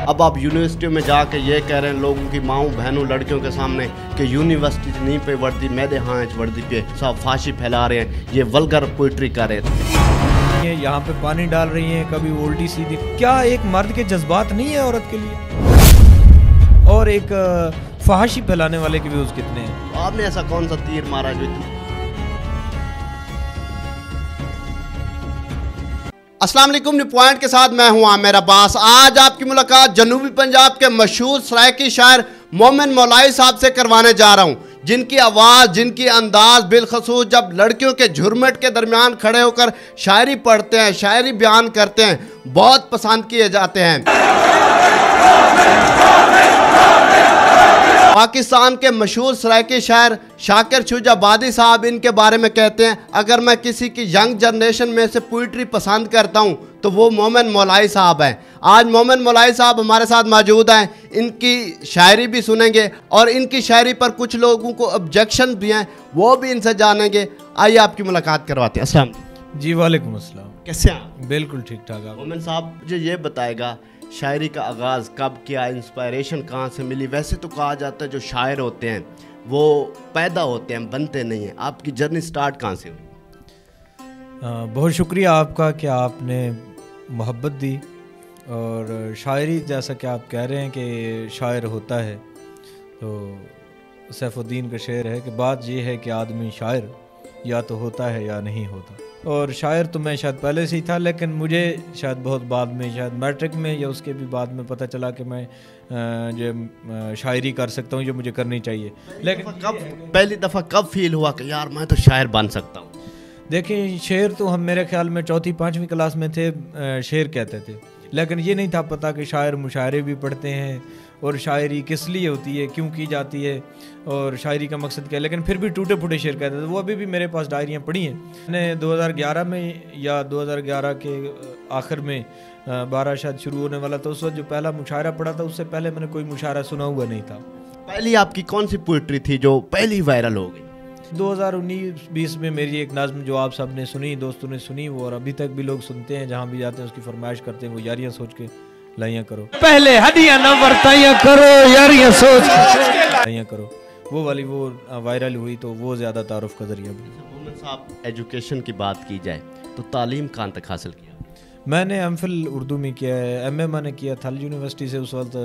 اب آپ یونیورسٹی میں جا کے یہ کہہ رہے ہیں لوگوں کی ماؤں بہنوں لڑکیوں کے سامنے کہ یونیورسٹی نہیں پہ وردی میرے ہانچ وردی پہ سب فاشی پھیلا رہے ہیں، یہ ولگر پوئٹری کر رہے تھے. یہاں پہ پانی ڈال رہی ہیں، کبھی الٹی سیدھی. کیا ایک مرد کے جذبات نہیں ہے عورت کے لیے؟ اور ایک فحاشی پھیلانے والے کے ویوز کتنے ہیں؟ آپ نے ایسا کون سا تیر مارا جو اتنا؟ السلام علیکم، نیو پوائنٹ کے ساتھ میں ہوں عامر عباس. آج آپ کی ملاقات جنوبی پنجاب کے مشہور سرائکی شاعر مومن مولائی صاحب سے کروانے جا رہا ہوں، جن کی آواز، جن کی انداز بالخصوص جب لڑکیوں کے جھرمٹ کے درمیان کھڑے ہو کر شاعری پڑھتے ہیں، شاعری بیان کرتے ہیں، بہت پسند کیے جاتے ہیں. پاکستان کے مشہور سرائکی شاعر شاکر شجاع آبادی صاحب ان کے بارے میں کہتے ہیں، اگر میں کسی کی ینگ جنریشن میں سے پوئٹری پسند کرتا ہوں تو وہ مومن مولائی صاحب ہیں. آج مومن مولائی صاحب ہمارے ساتھ موجود ہیں، ان کی شاعری بھی سنیں گے اور ان کی شاعری پر کچھ لوگوں کو آبجیکشن بھی ہیں، وہ بھی ان سے جانیں گے. آئیے آپ کی ملاقات کرواتے ہیں. السلام جی وعلیکم السلام. کیسے ہیں؟ بالکل ٹھیک ٹھاک. مومن صاحب مجھے یہ بتائے گا شاعری کا آغاز کب کیا، انسپائریشن کہاں سے ملی؟ ویسے تو کہا جاتا ہے جو شاعر ہوتے ہیں وہ پیدا ہوتے ہیں، بنتے نہیں ہیں. آپ کی جرنی سٹارٹ کہاں سے ہوئی؟ بہت شکریہ آپ کا کہ آپ نے محبت دی. اور شاعری جیسا کہ آپ کہہ رہے ہیں کہ شاعر ہوتا ہے، تو سیف الدین کا شعر ہے کہ بات یہ ہے کہ آدمی شاعر یا تو ہوتا ہے یا نہیں ہوتا. اور شاعر تو میں شاید پہلے سے ہی تھا، لیکن مجھے شاید بہت بعد میں، شاید میٹرک میں یا اس کے بھی بعد میں پتہ چلا کہ میں جو شاعری کر سکتا ہوں جو مجھے کرنی چاہیے. لیکن پہلی دفعہ کب فیل ہوا کہ یار میں تو شاعر بن سکتا ہوں؟ دیکھیں، شعر تو ہم میرے خیال میں چوتھی پانچویں کلاس میں تھے شعر کہتے تھے، لیکن یہ نہیں تھا پتہ کہ شاعر مشاعرے بھی پڑھتے ہیں اور شاعری کس لیے ہوتی ہے، کیوں کی جاتی ہے اور شاعری کا مقصد کیا ہے. لیکن پھر بھی ٹوٹے پھوٹے شعر کہتے تھے. وہ ابھی بھی میرے پاس ڈائریاں پڑھی ہیں. میں نے 2011 میں یا 2011 کے آخر میں 12 شاید شروع ہونے والا تھا، اس وقت جو پہلا مشاعرہ پڑھا تھا، اس سے پہلے میں نے کوئی مشاعرہ سنا ہوا نہیں تھا. پہلی آپ کی کون سی پوئٹری تھی جو پہلی وائرل ہو گئی؟ 2019-20 میں میری ایک نظم جو آپ سب نے سنی، دوستوں نے سنی، وہ اور ابھی تک بھی لوگ سنتے ہیں، جہاں بھی جاتے ہیں اس کی فرمائش کرتے ہیں، وہ یاریاں سوچ کے لائیاں کرو، پہلے ہڈیاں نہ ورتائیاں کرو، یاریاں سوچ کے لائیاں کرو. وہ والی وہ وائرل ہوئی تو وہ زیادہ تعارف کا ذریعہ بنی. مومن صاحب ایجوکیشن کی بات کی جائے تو تعلیم کہاں تک حاصل کیا؟ میں نے ایم فل اردو میں کیا ہے. ایم اے میں نے کیا تھل یونیورسٹی سے، اس وقت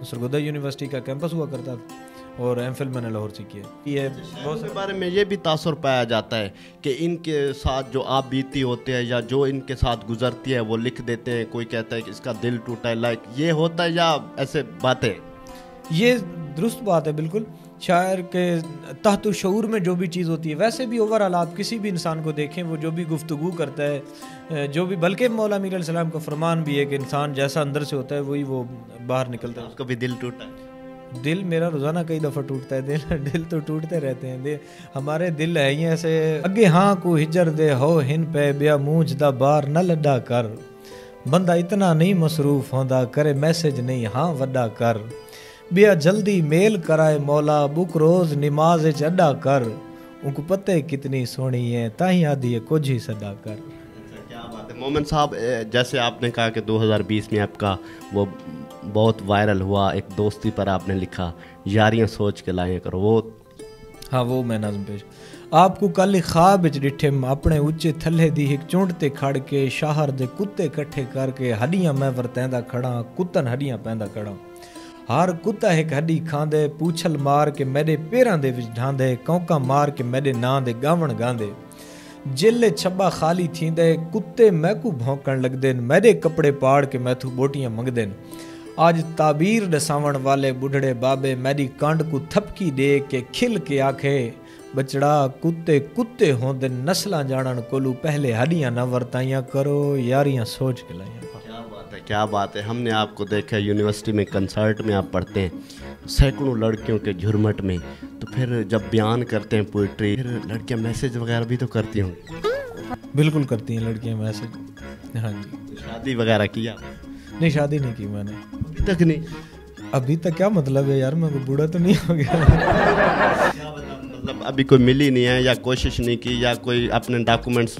سرگودا یونیورسٹی کا کیمپس ہوا کرتا تھا، اور ایم فل میں نے لاہور سے کیا. یہ بہت سے بارے میں یہ بھی تاثر پایا جاتا ہے کہ ان کے ساتھ جو آپ بیتی ہوتے ہیں یا جو ان کے ساتھ گزرتی ہے وہ لکھ دیتے ہیں. کوئی کہتا ہے کہ اس کا دل ٹوٹا ہے، لائک یہ ہوتا ہے یا ایسے باتیں؟ یہ درست بات ہے بالکل. شاعر کے تحت شعور میں جو بھی چیز ہوتی ہے، ویسے بھی اوورآل آپ کسی بھی انسان کو دیکھیں، وہ جو بھی گفتگو کرتا ہے، جو بھی، بلکہ مولا امیر علیہ السلام کا فرمان بھی ہے کہ انسان جیسا اندر سے ہوتا ہے وہی وہ باہر نکلتا ہے. اس کو بھی دل ٹوٹا ہے؟ دل میرا روزانہ کئی دفعہ ٹوٹتا ہے. دل تو ٹوٹتے رہتے ہیں. ہمارے دل ہے ہی ایسے. اگے ہاں کو ہجر دے ہو ہن پہ بیا مونج دا بار نہ لڈا کر، بندہ اتنا نہیں مصروف ہوندا کرے میسج نہیں ہاں وڈا کر، بیا جلدی میل کرائے مولا بک روز نماز چڈا کر، ان کو پتے کتنی سونی ہے تاہی آدھی ہے کچھ ہی صدا کر. کیا بات ہے مومن صاحب. جیسے آپ نے کہا کہ 2020 میں آپ کا وہ بہت وائرل ہوا، ایک دوستی پر آپ نے لکھا یاریاں سوچ کے لائیں کرو، وہ ہاں وہ میں نظم پیش. آپ کو کل خواب وچ ڈٹھم اپنے اچے تھلے دی ایک چونٹ تے کھڑ کے، شہر دے کتے کٹھے کر کے، ہڈیاں میں ورتیندا کھڑا، کتن ہڈیاں پیندا کھڑا، ہر کتا ایک ہڈی کھاندے، پوچھل مار کے میرے پیراں دے وچ ڈھاندے، کونکاں مار کے میرے ناں دے گاون گاندے، جلے چھبا خالی تھیندے، کتے میں کو بھونکن لگ دین، میرے کپڑے پاڑ کے میں تھو بوٹیاں منگ دین، آج تعبیر ڈساون والے بڑھڑے بابے میری کانڈ کو تھپکی دے کے کھل کے آکھے، بچڑا کتے کتے ہوندے نسلاں جانن کولو، پہلے ہڈیاں نہ ورتائیاں کرو، یاریاں سوچ کے لائیاں. کیا بات ہے. ہم نے آپ کو دیکھا یونیورسٹی میں کنسرٹ میں آپ پڑھتے ہیں سینکڑوں لڑکیوں کے جھرمٹ میں، تو پھر جب بیان کرتے ہیں پوئٹری، پھر لڑکیاں میسج وغیرہ بھی تو کرتی ہوں گی؟ بالکل کرتی ہیں لڑکیاں میسج. ہاں جی. شادی وغیرہ کیا؟ نہیں شادی نہیں کی میں نے ابھی تک. نہیں ابھی تک؟ کیا مطلب ہے یار، میں کوئی بوڑھا تو نہیں ہو گیا؟ مطلب ابھی کوئی ملی نہیں ہے یا کوشش نہیں کی یا کوئی اپنے ڈاکومنٹس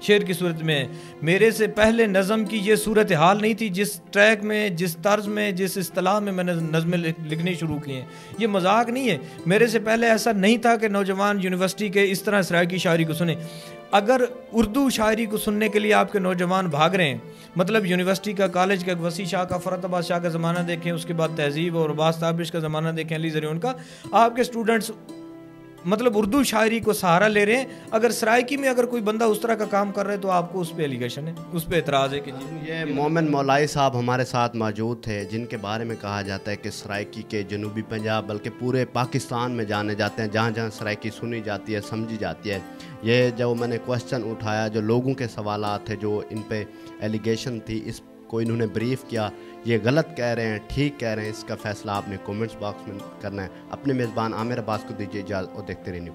شعر کی صورت میں. میرے سے پہلے نظم کی یہ صورت حال نہیں تھی، جس ٹریک میں، جس طرز میں، جس اصطلاح میں میں نے نظمیں لکھنی شروع کی ہیں. یہ مذاق نہیں ہے. میرے سے پہلے ایسا نہیں تھا کہ نوجوان یونیورسٹی کے اس طرح سرائکی شاعری کو سنیں. اگر اردو شاعری کو سننے کے لیے آپ کے نوجوان بھاگ رہے ہیں، مطلب یونیورسٹی کا، کالج کا، وسیع شاہ کا، فرحت آباد شاہ کا زمانہ دیکھیں، اس کے بعد تہذیب اور عباس تابش کا زمانہ دیکھیں، علی زریون کا، آپ کے اسٹوڈنٹس مطلب اردو شاعری کو سہارا لے رہے ہیں. اگر سرائکی میں اگر کوئی بندہ اس طرح کا کام کر رہے تو آپ کو اس پہ ایلیگیشن ہے، اس پہ اعتراض ہے کہ یہ مومن مولائی صاحب ہمارے ساتھ موجود تھے، جن کے بارے میں کہا جاتا ہے کہ سرائکی کے جنوبی پنجاب بلکہ پورے پاکستان میں جانے جاتے ہیں، جہاں جہاں سرائکی سنی جاتی ہے، سمجھی جاتی ہے. یہ جو میں نے کوشچن اٹھایا، جو لوگوں کے سوالات تھے، جو ان پہ ایلیگیشن تھی، اس کو انہوں نے بریف کیا. یہ غلط کہہ رہے ہیں، ٹھیک کہہ رہے ہیں، اس کا فیصلہ آپ نے کومنٹس باکس میں کرنا ہے. اپنے میزبان عامر عباس کو دیجیے اجازت اور دیکھتے رہیے.